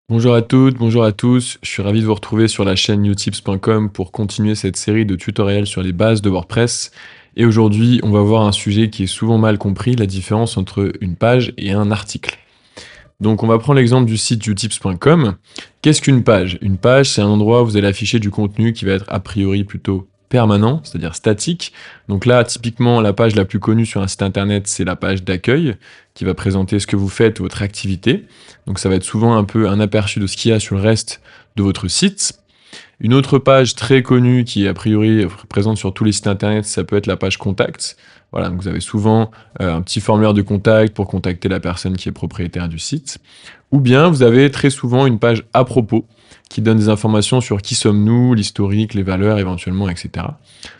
Bonjour à toutes, bonjour à tous, je suis ravi de vous retrouver sur la chaîne newtips.com pour continuer cette série de tutoriels sur les bases de WordPress. Et aujourd'hui, on va voir un sujet qui est souvent mal compris, la différence entre une page et un article. Donc on va prendre l'exemple du site newtips.com. Qu'est-ce qu'une page? Une page, c'est un endroit où vous allez afficher du contenu qui va être a priori plutôt permanent, c'est-à-dire statique. Donc là, typiquement, la page la plus connue sur un site internet, c'est la page d'accueil, qui va présenter ce que vous faites, votre activité. Donc ça va être souvent un peu un aperçu de ce qu'il y a sur le reste de votre site. Une autre page très connue qui est a priori présente sur tous les sites internet, ça peut être la page contact. Voilà, donc vous avez souvent un petit formulaire de contact pour contacter la personne qui est propriétaire du site. Ou bien vous avez très souvent une page à propos qui donne des informations sur qui sommes-nous, l'historique, les valeurs éventuellement, etc.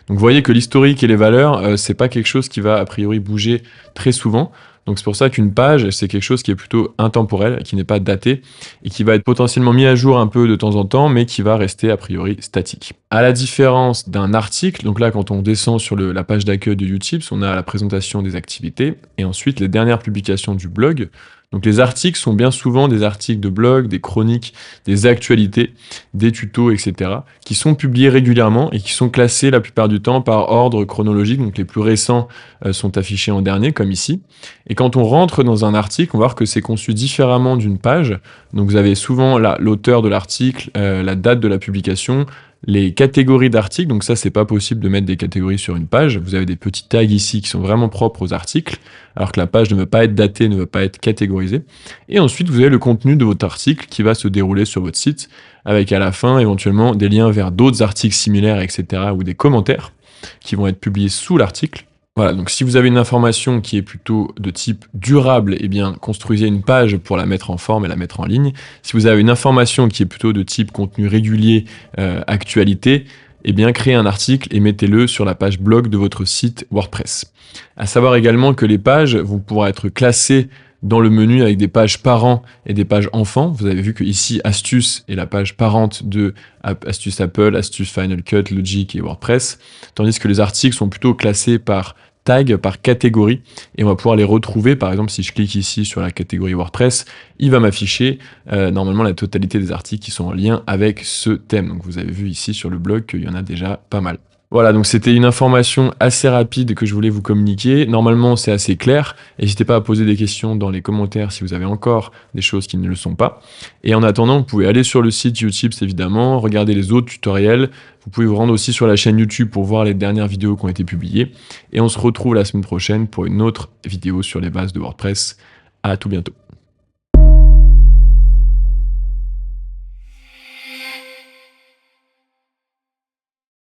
Donc vous voyez que l'historique et les valeurs, c'est pas quelque chose qui va a priori bouger très souvent. Donc c'est pour ça qu'une page, c'est quelque chose qui est plutôt intemporel, qui n'est pas daté, et qui va être potentiellement mis à jour un peu de temps en temps, mais qui va rester a priori statique. À la différence d'un article, donc là quand on descend sur la page d'accueil de Utip, on a la présentation des activités, et ensuite les dernières publications du blog. Donc les articles sont bien souvent des articles de blog, des chroniques, des actualités, des tutos, etc. qui sont publiés régulièrement et qui sont classés la plupart du temps par ordre chronologique, donc les plus récents sont affichés en dernier, comme ici. Et quand on rentre dans un article, on va voir que c'est conçu différemment d'une page. Donc vous avez souvent l'auteur de l'article, la date de la publication, les catégories d'articles, donc ça c'est pas possible de mettre des catégories sur une page, vous avez des petits tags ici qui sont vraiment propres aux articles, alors que la page ne veut pas être datée, ne veut pas être catégorisée. Et ensuite vous avez le contenu de votre article qui va se dérouler sur votre site, avec à la fin éventuellement des liens vers d'autres articles similaires, etc. ou des commentaires qui vont être publiés sous l'article. Voilà, donc si vous avez une information qui est plutôt de type durable, eh bien construisez une page pour la mettre en forme et la mettre en ligne. Si vous avez une information qui est plutôt de type contenu régulier, actualité, eh bien créez un article et mettez-le sur la page blog de votre site WordPress. À savoir également que les pages vont pouvoir être classées dans le menu avec des pages parents et des pages enfants. Vous avez vu que ici Astuces est la page parente de Astuces Apple, Astuces Final Cut, Logic et WordPress, tandis que les articles sont plutôt classés par tag, par catégorie, et on va pouvoir les retrouver. Par exemple, si je clique ici sur la catégorie WordPress, il va m'afficher normalement la totalité des articles qui sont en lien avec ce thème. Donc vous avez vu ici sur le blog qu'il y en a déjà pas mal. Voilà, donc c'était une information assez rapide que je voulais vous communiquer. Normalement, c'est assez clair. N'hésitez pas à poser des questions dans les commentaires si vous avez encore des choses qui ne le sont pas. Et en attendant, vous pouvez aller sur le site Utips évidemment, regarder les autres tutoriels. Vous pouvez vous rendre aussi sur la chaîne YouTube pour voir les dernières vidéos qui ont été publiées. Et on se retrouve la semaine prochaine pour une autre vidéo sur les bases de WordPress. À tout bientôt.